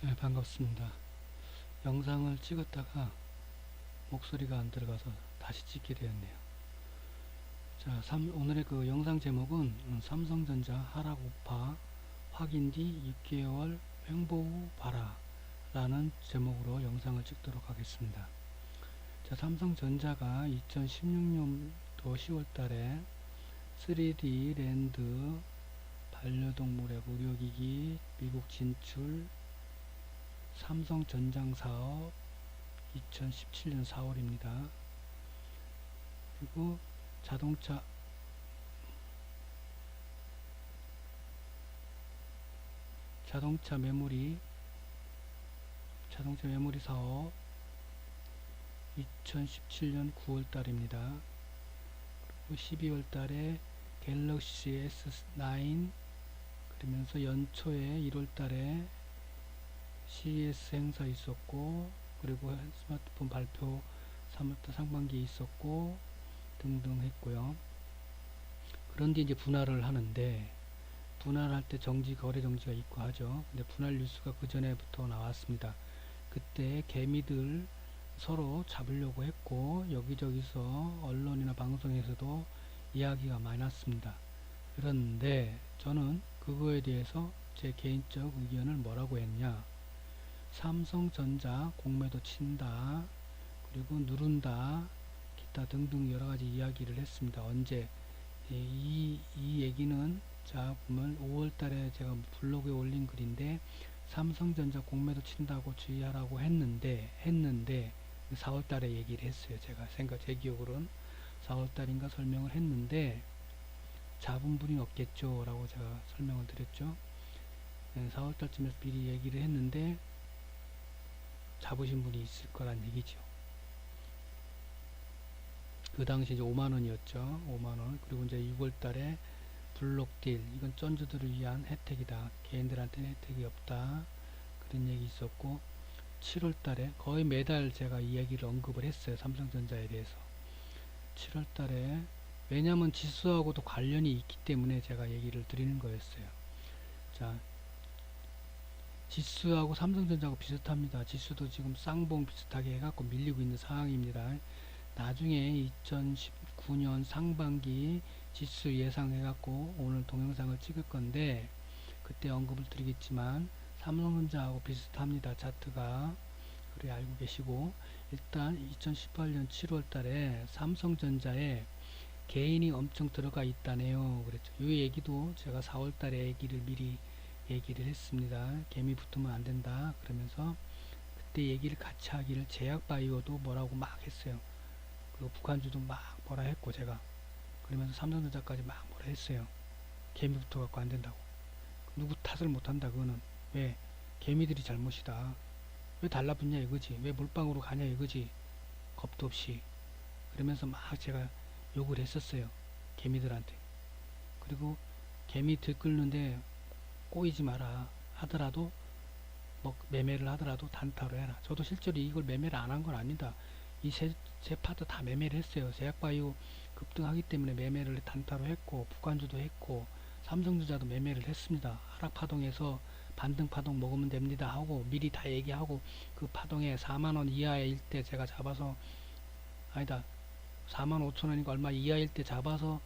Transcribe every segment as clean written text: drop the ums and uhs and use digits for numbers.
네, 반갑습니다. 영상을 찍었다가 목소리가 안 들어가서 다시 찍게 되었네요. 자, 오늘의 그 영상 제목은 삼성전자 하락 우파 확인 뒤 6개월 횡보 후 봐라 라는 제목으로 영상을 찍도록 하겠습니다. 자, 삼성전자가 2016년도 10월 달에 3D 랜드 반려동물의 의료기기 미국 진출 삼성 전장 사업 2017년 4월입니다. 그리고 자동차 자동차 메모리 사업 2017년 9월 달입니다. 그리고 12월 달에 갤럭시 S9 그러면서 연초에 1월 달에 CES 행사 있었고, 그리고 스마트폰 발표 3월달 상반기에 있었고 등등 했고요. 그런데 이제 분할을 하는데, 분할할 때 거래 정지가 있고 하죠. 근데 분할 뉴스가 그 전에부터 나왔습니다. 그때 개미들 서로 잡으려고 했고, 여기저기서 언론이나 방송에서도 이야기가 많았습니다. 그런데 저는 그거에 대해서 제 개인적 의견을 뭐라고 했냐, 삼성전자 공매도 친다, 그리고 누른다, 기타 등등 여러가지 이야기를 했습니다. 언제? 이 얘기는 자 보면 5월달에 제가 블로그에 올린 글인데, 삼성전자 공매도 친다고 주의하라고 했는데 4월달에 얘기를 했어요. 제 기억으로는 4월달인가 설명을 했는데, 잡은 분이 없겠죠 라고 제가 설명을 드렸죠. 4월달쯤에서 미리 얘기를 했는데 잡으신 분이 있을 거란 얘기죠. 그 당시 이제 5만원이었죠. 5만원. 그리고 이제 6월달에 블록딜, 이건 쩐주들을 위한 혜택이다, 개인들한테는 혜택이 없다, 그런 얘기 있었고, 7월달에 거의 매달 제가 이 얘기를 언급을 했어요. 삼성전자에 대해서. 7월달에, 왜냐하면 지수하고도 관련이 있기 때문에 제가 얘기를 드리는 거였어요. 자, 지수하고 삼성전자하고 비슷합니다. 지수도 지금 쌍봉 비슷하게 해갖고 밀리고 있는 상황입니다. 나중에 2019년 상반기 지수 예상해갖고 오늘 동영상을 찍을 건데, 그때 언급을 드리겠지만 삼성전자하고 비슷합니다. 차트가. 그래 알고 계시고, 일단 2018년 7월 달에 삼성전자에 개인이 엄청 들어가 있다네요. 그랬죠. 이 얘기도 제가 4월 달에 미리 얘기를 했습니다. 개미 붙으면 안 된다 그러면서, 그때 얘기를 같이 하기를 제약바이오도 뭐라고 막 했어요. 그리고 북한주도 막 뭐라 했고, 제가 그러면서 삼성전자까지 막 뭐라 했어요. 개미 붙어갖고 안 된다고. 누구 탓을 못한다. 그거는 왜 개미들이 잘못이다, 왜 달라붙냐 이거지, 왜 몰빵으로 가냐 이거지, 겁도 없이. 그러면서 막 제가 욕을 했었어요, 개미들한테. 그리고 개미 들끓는데 꼬이지 마라 하더라도, 뭐 매매를 하더라도 단타로 해라. 저도 실제로 이걸 매매를 안 한 건 아니다. 이 세 파트 다 매매를 했어요. 제약바이오 급등하기 때문에 매매를 단타로 했고, 북한주도 했고, 삼성전자도 매매를 했습니다. 하락 파동에서 반등 파동 먹으면 됩니다 하고 미리 다 얘기하고, 그 파동에 4만원 이하일 때 제가 잡아서, 아니다, 4만 5천원인가 얼마 이하일 때 잡아서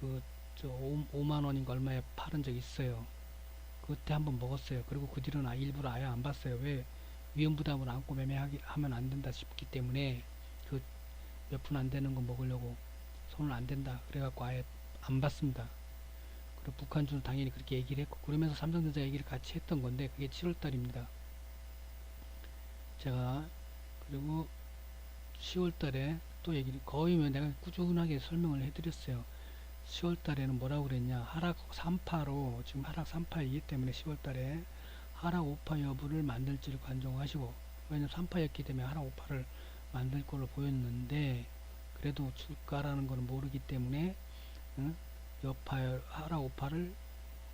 그 5만원인가 얼마에 팔은 적 있어요. 그때 한번 먹었어요. 그리고 그 뒤로는 일부러 아예 안 봤어요. 왜? 위험부담을 안고 매매하면 안 된다 싶기 때문에, 그 몇 푼 안 되는 거 먹으려고 손을 안 된다 그래갖고 아예 안 봤습니다. 그리고 북한주는 당연히 그렇게 얘기를 했고, 그러면서 삼성전자 얘기를 같이 했던 건데, 그게 7월 달입니다. 제가 그리고 10월 달에 또 얘기를, 거의 내가 꾸준하게 설명을 해드렸어요. 10월 달에는 뭐라고 그랬냐, 하락 3파로, 지금 하락 3파이기 때문에 10월 달에 하락 5파 여부를 만들지를 관종하시고, 왜냐면 3파였기 때문에 하락 5파를 만들 걸로 보였는데, 그래도 줄까라는 것을 모르기 때문에 응? 여파 하락 5파를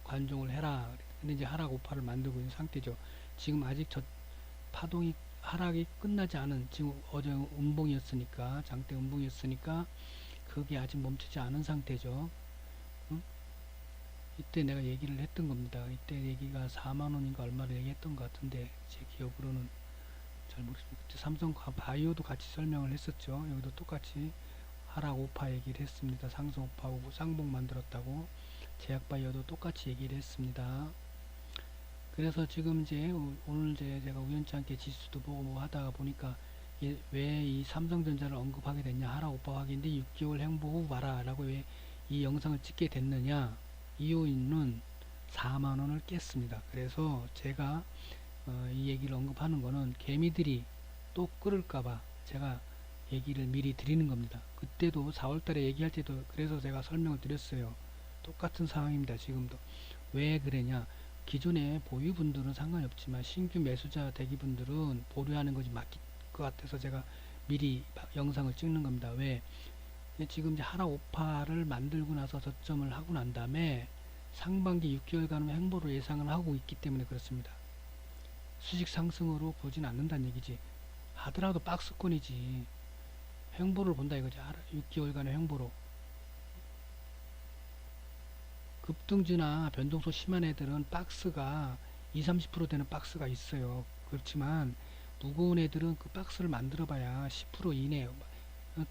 관종을 해라. 근데 이제 하락 5파를 만들고 있는 상태죠. 지금 아직 저 파동이, 하락이 끝나지 않은, 지금 어제 음봉이었으니까, 장대 음봉이었으니까 그게 아직 멈추지 않은 상태죠. 응? 이때 내가 얘기를 했던 겁니다. 이때 얘기가 4만원인가 얼마를 얘기했던 것 같은데 제 기억으로는 잘 모르겠습니다. 그때 삼성 바이오도 같이 설명을 했었죠. 여기도 똑같이 하락 오파 얘기를 했습니다. 상승 오파하고 쌍봉 만들었다고. 제약바이오도 똑같이 얘기를 했습니다. 그래서 지금 이제 오늘 이제 제가 우연치않게 지수도 보고 뭐 하다가 보니까 왜 이 삼성전자를 언급하게 됐냐, 하락 오파 확인데 6개월 행보 후 봐라 라고 왜 이 영상을 찍게 됐느냐, 이유는 4만원을 깼습니다. 그래서 제가 이 얘기를 언급하는 거는 개미들이 또 끌을까봐 제가 얘기를 미리 드리는 겁니다. 그때도 4월달에 얘기할 때도 그래서 제가 설명을 드렸어요. 똑같은 상황입니다. 지금도. 왜 그러냐, 기존의 보유분들은 상관이 없지만 신규 매수자 대기분들은 보류하는 것이 맞을 것 같아서 제가 미리 영상을 찍는 겁니다. 왜? 지금 이제 하락 오파를 만들고 나서 저점을 하고 난 다음에 상반기 6개월간 행보로 예상을 하고 있기 때문에 그렇습니다. 수직 상승으로 보진 않는다는 얘기지. 하더라도 박스권이지. 횡보를 본다 이거지. 6개월간의 횡보로. 급등주나 변동성 심한 애들은 박스가 20-30% 되는 박스가 있어요. 그렇지만 무거운 애들은 그 박스를 만들어 봐야 10% 이내,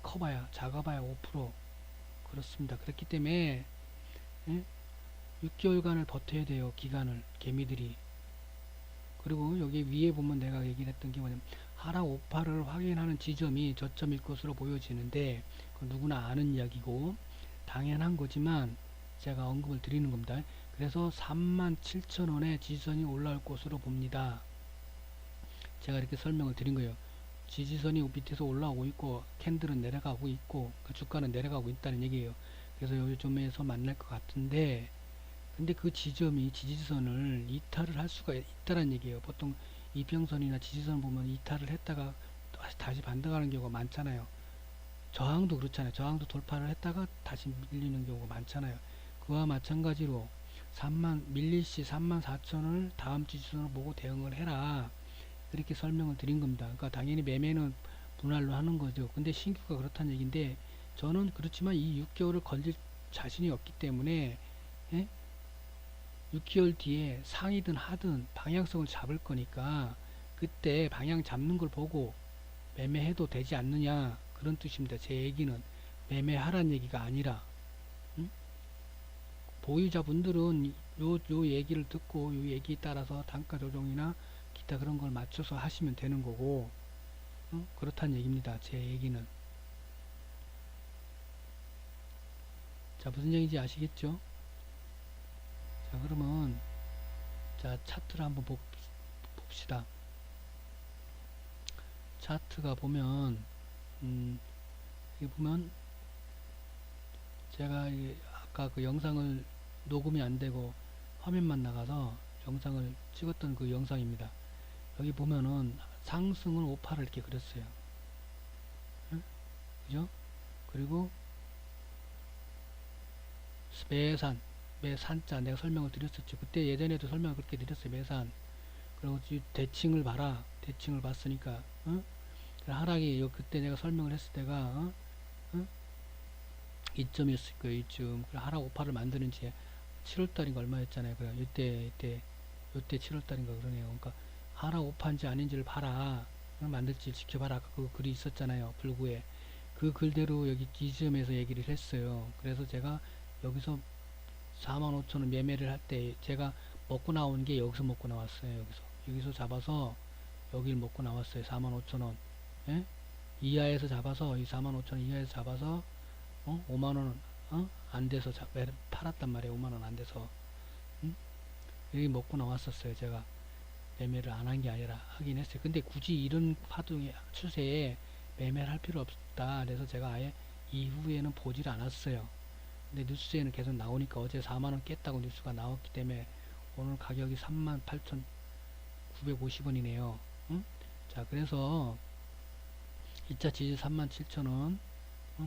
커봐야 작아봐야 5%. 그렇습니다. 그렇기 때문에 6개월간을 버텨야 돼요. 기간을 개미들이. 그리고 여기 위에 보면 내가 얘기를 했던 게 뭐냐면 하락 오파를 확인하는 지점이 저점일 것으로 보여지는데 누구나 아는 이야기고 당연한 거지만 제가 언급을 드리는 겁니다. 그래서 37,000원에 지지선이 올라올 것으로 봅니다. 제가 이렇게 설명을 드린 거예요. 지지선이 밑에서 올라오고 있고 캔들은 내려가고 있고 주가는 내려가고 있다는 얘기예요. 그래서 요즘에서 만날 것 같은데, 근데 그 지점이 지지선을 이탈을 할 수가 있다는 얘기예요. 보통 이평선이나 지지선 보면 이탈을 했다가 다시 반등하는 경우가 많잖아요. 저항도 그렇잖아요. 저항도 돌파를 했다가 다시 밀리는 경우가 많잖아요. 그와 마찬가지로 밀리시 34,000원을 다음 지지선으로 보고 대응을 해라. 이렇게 설명을 드린 겁니다. 그러니까 당연히 매매는 분할로 하는 거죠. 근데 신규가 그렇다는 얘기인데 저는 그렇지만 이 6개월을 건질 자신이 없기 때문에 6개월 뒤에 상이든 하든 방향성을 잡을 거니까 그때 방향 잡는 걸 보고 매매해도 되지 않느냐, 그런 뜻입니다. 제 얘기는 매매하란 얘기가 아니라 보유자분들은 요 얘기를 듣고 요 얘기에 따라서 단가 조정이나 기타 그런 걸 맞춰서 하시면 되는 거고 그렇다는 얘기입니다. 제 얘기는. 자, 무슨 얘기인지 아시겠죠? 자, 그러면 자 차트를 한번 봅시다. 차트가 보면 여기 보면 제가 아까 그 영상을 녹음이 안 되고 화면만 나가서 영상을 찍었던 그 영상입니다. 여기 보면은 상승을 오파를 이렇게 그렸어요. 응? 그죠? 그리고 매산자 내가 설명을 드렸었죠. 그때 예전에도 설명을 그렇게 드렸어요. 매산. 그리고 대칭을 봐라. 대칭을 봤으니까 하락이 그때 내가 설명을 했을 때가 이점이었을 거예요. 이쯤. 하락 오파를 만드는 지 7월달인가 얼마였잖아요. 그래 이때 7월달인가 그러네요. 그러니까 하락 오파인지 아닌지를 봐라. 만들지 지켜봐라. 그 글이 있었잖아요. 블로그에. 그 글대로 여기 이 지점에서 얘기를 했어요. 그래서 제가 여기서 45,000원 매매를 할 때 제가 먹고 나온 게 여기서 먹고 나왔어요. 여기서 잡아서 여기를 먹고 나왔어요. 45,000원 예? 이하에서 잡아서 이 45,000원 이하에서 잡아서 5만원 안 돼서 팔았단 말이에요. 5만원 안 돼서 여기 먹고 나왔었어요. 제가 매매를 안 한 게 아니라 하긴 했어요. 근데 굳이 이런 파동의 추세에 매매를 할 필요 없다. 그래서 제가 아예 이후에는 보질 않았어요. 근데 뉴스에는 계속 나오니까 어제 4만원 깼다고 뉴스가 나왔기 때문에 오늘 가격이 38,950원이네요. 자, 그래서 2차 지지 37,000원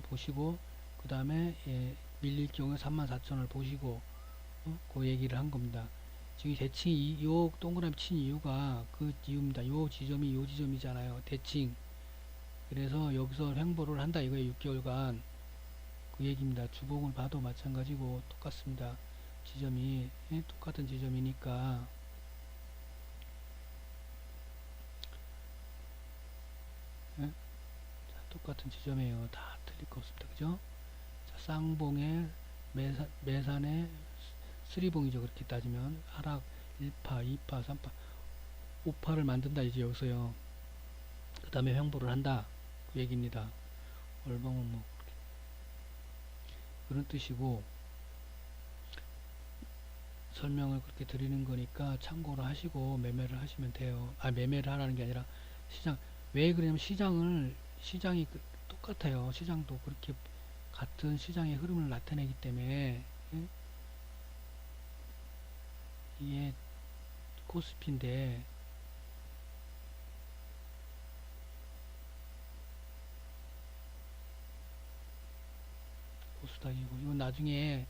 보시고 그 다음에 밀릴 경우에 34,000원을 보시고 그 얘기를 한 겁니다. 지금 대칭이 요 동그라미 친 이유가 그 이유입니다. 요 지점이 요 지점이잖아요. 대칭. 그래서 여기서 횡보를 한다 이거예요. 6개월간. 그 얘기입니다. 주봉을 봐도 마찬가지고 똑같습니다. 지점이 똑같은 지점이니까 예? 자, 똑같은 지점이에요. 다 틀릴 거 없습니다. 그죠? 자, 쌍봉에 매산에 쓰리봉이죠. 그렇게 따지면 하락 1파, 2파, 3파, 5파를 만든다 이제 여기서요. 그 다음에 횡보를 한다 그 얘기입니다. 월봉은 뭐 그런 뜻이고 설명을 그렇게 드리는 거니까 참고를 하시고 매매를 하시면 돼요. 아, 매매를 하라는 게 아니라 시장, 왜 그러냐면 시장이 똑같아요. 시장도 그렇게 같은 시장의 흐름을 나타내기 때문에 예? 이게 코스피인데 코스닥이고 이건 나중에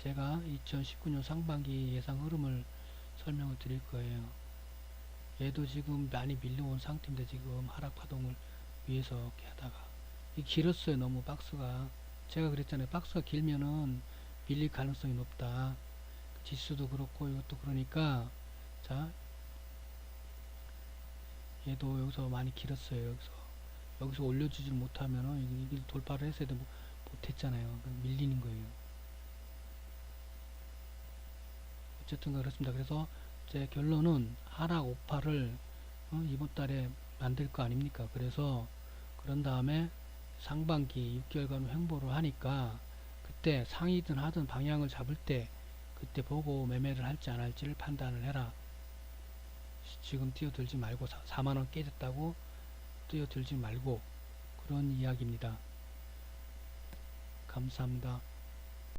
제가 2019년 상반기 예상 흐름을 설명을 드릴 거예요. 얘도 지금 많이 밀려온 상태인데 지금 하락 파동을 위해서 이렇게 하다가 이 길었어요. 너무 박스가 제가 그랬잖아요. 박스가 길면은 밀릴 가능성이 높다. 지수도 그렇고 이것도 그러니까 자 얘도 여기서 많이 길었어요. 여기서 올려주질 못하면은 이길 돌파를 했어야 돼 못했잖아요. 밀리는 거예요. 어쨌든 그렇습니다. 그래서 제 결론은 하락 5파를 이번 달에 만들 거 아닙니까? 그래서 그런 다음에 상반기 6개월간 횡보를 하니까 그때 상이든 하든 방향을 잡을 때 그때 보고 매매를 할지 안 할지를 판단을 해라. 지금 뛰어들지 말고 4만원 깨졌다고 뛰어들지 말고 그런 이야기입니다. 감사합니다.